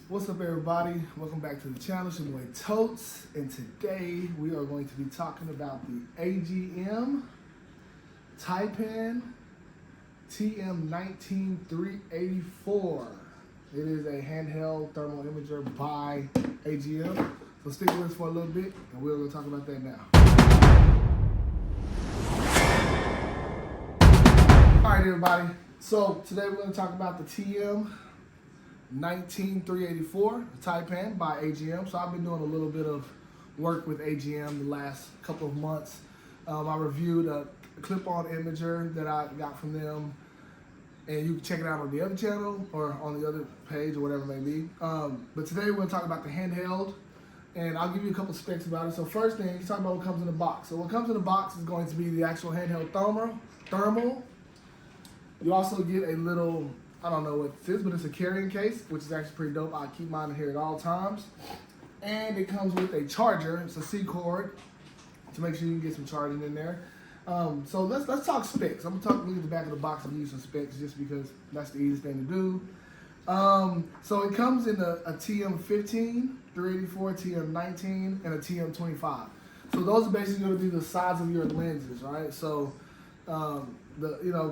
What's up, everybody? Welcome back to the channel. It's your boy Totes, and today we are going to be talking about the AGM Taipan TM19-384. It is a handheld thermal imager by AGM. So stick with us for a little bit, and we're going to talk about that now. All right, everybody. So today we're going to talk about the TM19-384 Taipan by AGM. So I've been doing a little bit of work with AGM the last couple of months. I reviewed a clip-on imager that I got from them, and you can check it out on the other channel or on the other page or whatever it may be. But today we're going to talk about the handheld, and I'll give you a couple specs about it. So first thing, you talk about what comes in the box. So what comes in the box is going to be the actual handheld thermal. You also get a little, I don't know what this is, but it's a carrying case, which is actually pretty dope. I keep mine in here at all times. And it comes with a charger. It's a C cord to make sure you can get some charging in there. So let's talk specs. I'm gonna look at the back of the box and give you some specs just because that's the easiest thing to do. So it comes in a TM15, 384, TM19, and a TM25. So those are basically gonna be the size of your lenses, right? So of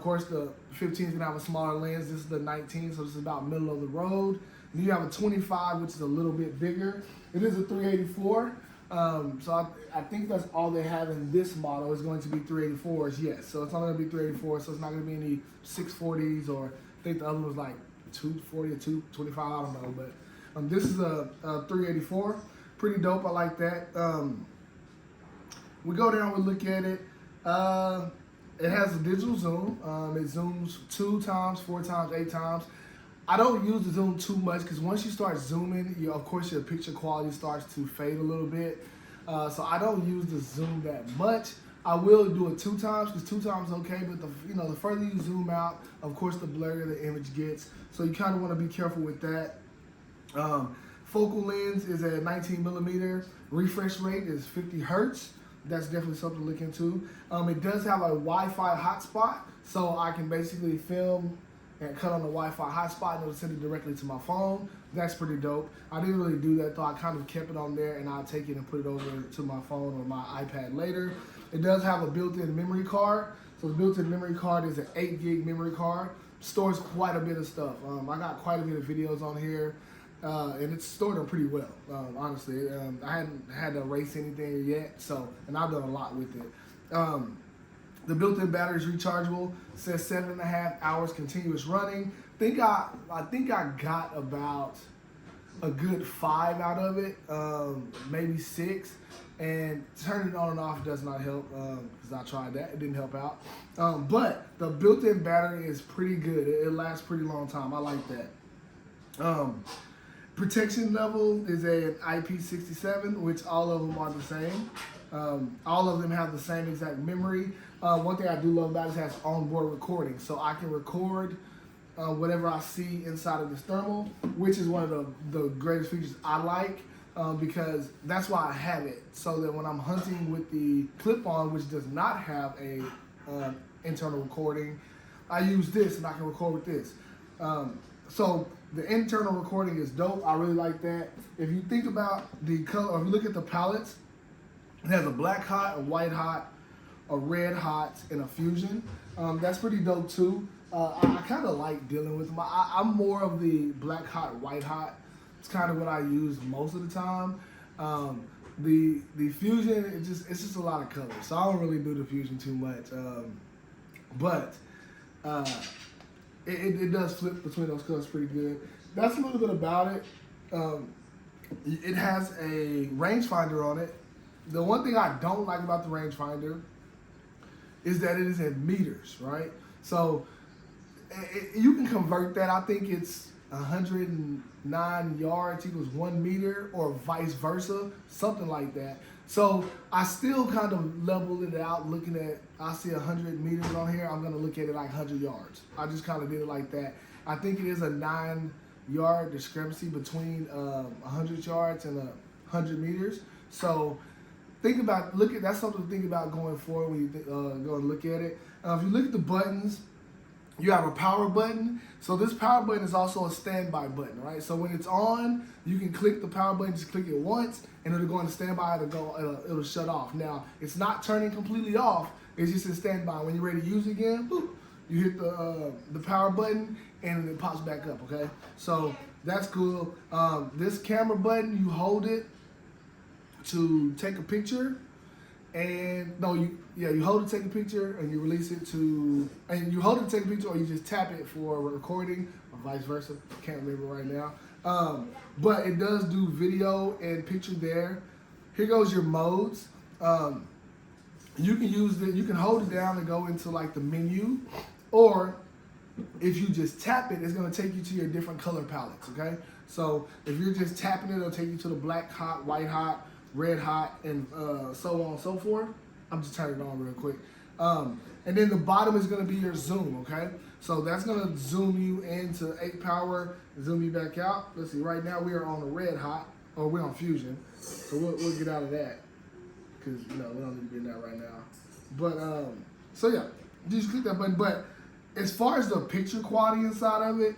course the 15 is gonna have a smaller lens. This is the 19, so this is about middle of the road. Then you have a 25, which is a little bit bigger. It is a 384. So I think that's all they have in this model is going to be 384s, yes. So it's only gonna be 384, so it's not gonna be any 640s, or I think the other one was like 240 or 225, I don't know. But this is a 384, pretty dope, I like that. We go down, we look at it. It has a digital zoom. It zooms 2 times, 4 times, 8 times. I don't use the zoom too much because once you start zooming, of course your picture quality starts to fade a little bit. So I don't use the zoom that much. I will do it 2 times because 2 times is okay, but the further you zoom out, of course the blurrier the image gets. So you kind of want to be careful with that. Focal lens is a 19 millimeter. Refresh rate is 50 hertz. That's definitely something to look into. It does have a Wi-Fi hotspot, so I can basically film and cut on the Wi-Fi hotspot and it'll send it directly to my phone. That's pretty dope. I didn't really do that though. I kind of kept it on there and I'll take it and put it over to my phone or my iPad later. It does have a built-in memory card. So the built-in memory card is an 8 gig memory card. Stores quite a bit of stuff. I got quite a bit of videos on here. And it's stored them pretty well, honestly. I hadn't had to erase anything yet, and I've done a lot with it. The built-in battery is rechargeable. It says 7.5 hours continuous running. I think I got about a good 5 out of it, maybe 6. And turning it on and off does not help because I tried that. It didn't help out. But the built-in battery is pretty good. It lasts a pretty long time. I like that. Protection level is an IP67, which all of them are the same. All of them have the same exact memory. One thing I do love about it is it has onboard recording, so I can record whatever I see inside of this thermal, which is one of the greatest features I like because that's why I have it, so that when I'm hunting with the clip-on, which does not have a internal recording, I use this and I can record with this. So the internal recording is dope. I really like that. If you think about the color, or if you look at the palettes, it has a black hot, a white hot, a red hot, and a fusion. That's pretty dope too. I kind of like dealing with them. I'm more of the black hot, white hot. It's kind of what I use most of the time. The fusion, it's just a lot of colors, so I don't really do the fusion too much. It does flip between those colors pretty good. That's a little bit about it. It has a rangefinder on it. The one thing I don't like about the rangefinder is that it is in meters, right? So you can convert that. I think it's 109 yards equals 1 meter, or vice versa, something like that. So I still kind of leveled it out, looking at, I see 100 meters on here, I'm gonna look at it like 100 yards. I just kind of did it like that. I think it is a 9-yard discrepancy between 100 yards and 100 meters. So that's something to think about going forward when you go and look at it. If you look at the buttons, you have a power button. So this power button is also a standby button, right? So when it's on, you can click the power button, just click it once, and it'll go into standby, it'll shut off. Now, it's not turning completely off, it's just in standby. When you're ready to use it again, boop, you hit the power button, and it pops back up, okay? So that's cool. This camera button, you hold it to take a picture, and you hold it to take a picture, and you release it to, and you hold it to take a picture, or you just tap it for recording, or vice versa. Can't remember right now. But it does do video and picture there. Here goes your modes. You can use it. You can hold it down and go into like the menu, or if you just tap it, it's gonna take you to your different color palettes. Okay, so if you're just tapping it, it'll take you to the black hot, white hot, red hot, and so on and so forth. I'm just turning it on real quick. And then the bottom is gonna be your zoom, okay? So that's gonna zoom you into 8 power, zoom you back out. Let's see, right now we are on the red hot, or we're on fusion. So we'll get out of that, because we don't need to be in that right now. But, so yeah, just click that button. But as far as the picture quality inside of it,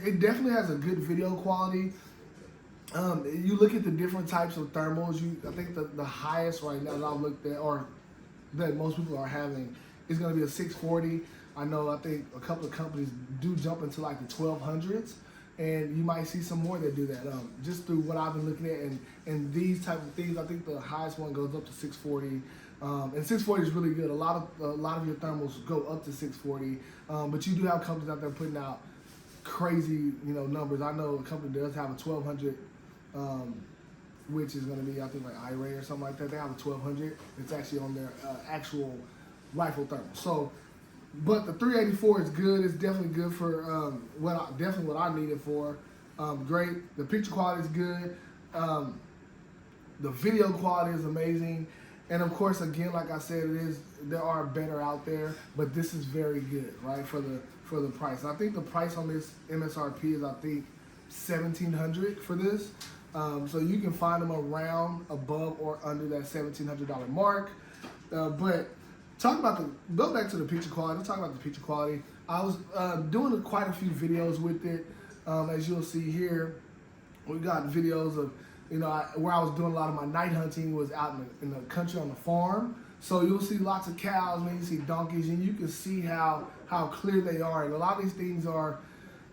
it definitely has a good video quality. You look at the different types of thermals. I think the highest right now that I've looked at, or that most people are having, is going to be a 640. I think a couple of companies do jump into like the 1200s, and you might see some more that do that. Just through what I've been looking at, and these type of things, I think the highest one goes up to 640. And 640 is really good. A lot of your thermals go up to 640, but you do have companies out there putting out crazy numbers. I know a company does have a 1200. Which is going to be, I think, like iRay or something like that. They have a 1200. It's actually on their actual rifle thermal. So, but the 384 is good. It's definitely good for what I need it for. Great. The picture quality is good. The video quality is amazing. And of course, again, like I said, there are better out there, but this is very good, right? For the price. I think the price on this MSRP is, I think, $1,700 for this. So you can find them around, above, or under that $1,700 mark. But go back to the picture quality. Let's talk about the picture quality. I was doing quite a few videos with it. As you'll see here, we got videos of, where I was doing a lot of my night hunting was out in the country on the farm. So you'll see lots of cows, maybe you see donkeys, and you can see how clear they are. And a lot of these things are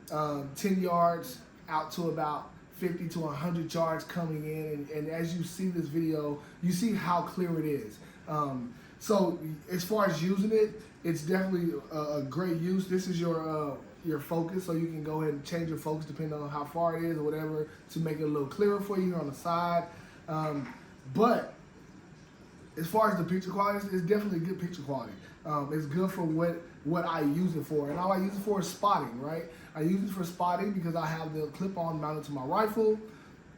10 yards out to about 50 to 100 yards coming in, and as you see this video, you see how clear it is. So as far as using it, it's definitely a great use. This is your focus, so you can go ahead and change your focus depending on how far it is or whatever to make it a little clearer for you here on the side. But as far as the picture quality, it's definitely good picture quality. It's good for what I use it for, and all I use it for is spotting, right? I use it for spotting because I have the clip-on mounted to my rifle,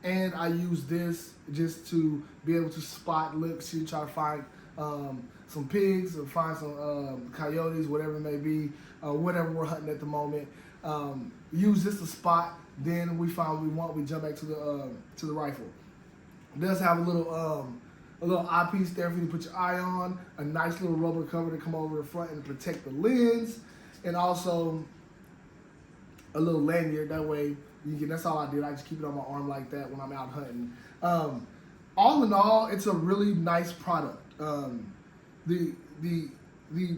and I use this just to be able to spot, look, see, try to find some pigs or find some coyotes, whatever it may be, whatever we're hunting at the moment. Use this to spot. Then we find what we want. We jump back to the rifle. It does have a little eyepiece there for you to put your eye on, a nice little rubber cover to come over the front and protect the lens, and also a little lanyard. That way, that's all I did. I just keep it on my arm like that when I'm out hunting. All in all, it's a really nice product. The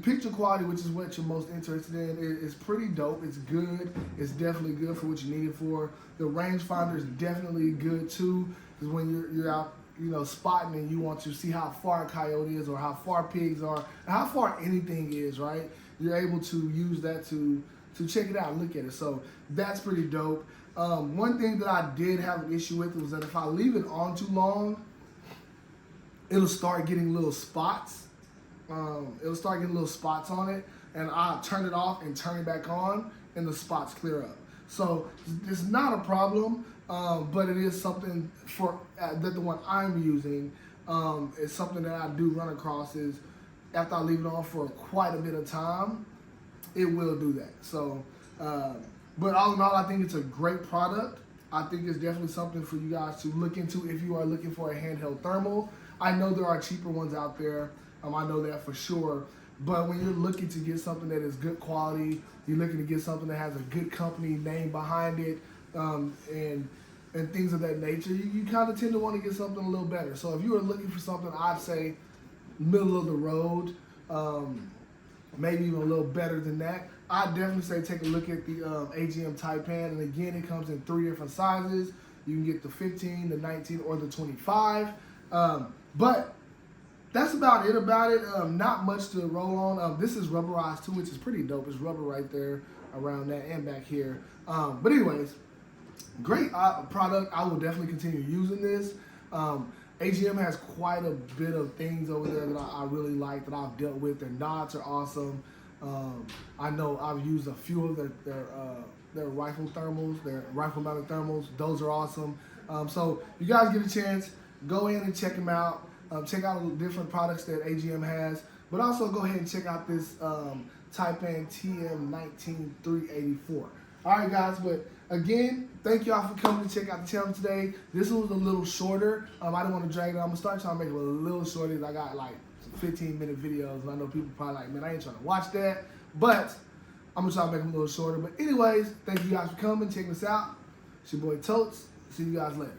picture quality, which is what you're most interested in, is pretty dope. It's good. It's definitely good for what you need it for. The rangefinder is definitely good too, because when you're out, spotting and you want to see how far a coyote is or how far pigs are, and how far anything is, right? You're able to use that to check it out and look at it. So that's pretty dope. One thing that I did have an issue with was that if I leave it on too long, it'll start getting little spots. It'll start getting little spots on it, and I turn it off and turn it back on, and the spots clear up. So it's not a problem, but it is something that the one I'm using is something that I do run across is after I leave it on for quite a bit of time, it will do that. So, but all in all, I think it's a great product. I think it's definitely something for you guys to look into if you are looking for a handheld thermal. I know there are cheaper ones out there. I know that for sure. But when you're looking to get something that is good quality, you're looking to get something that has a good company name behind it, and things of that nature, you kind of tend to want to get something a little better. So if you are looking for something, I'd say middle of the road, maybe even a little better than that, I'd definitely say take a look at the AGM Taipan. And again, it comes in 3 different sizes. You can get the 15, the 19, or the 25. But that's about it about it. Not much to roll on. This is rubberized too, which is pretty dope. It's rubber right there around that and back here. But anyways, great product. I will definitely continue using this. AGM has quite a bit of things over there that I really like, that I've dealt with. Their knots are awesome. I know I've used a few of their rifle thermals, their rifle mounted thermals. Those are awesome. So you guys get a chance, go in and check them out. Check out the different products that AGM has, but also go ahead and check out this Taipan TM19-384. All right, guys, but again, thank y'all for coming to check out the channel today. This one was a little shorter. I didn't want to drag it. I'm going to start trying to make it a little shorter. I got like 15-minute videos, and I know people probably like, man, I ain't trying to watch that. But I'm going to try to make them a little shorter. But anyways, thank you guys for coming, checking us out. It's your boy Totes. See you guys later.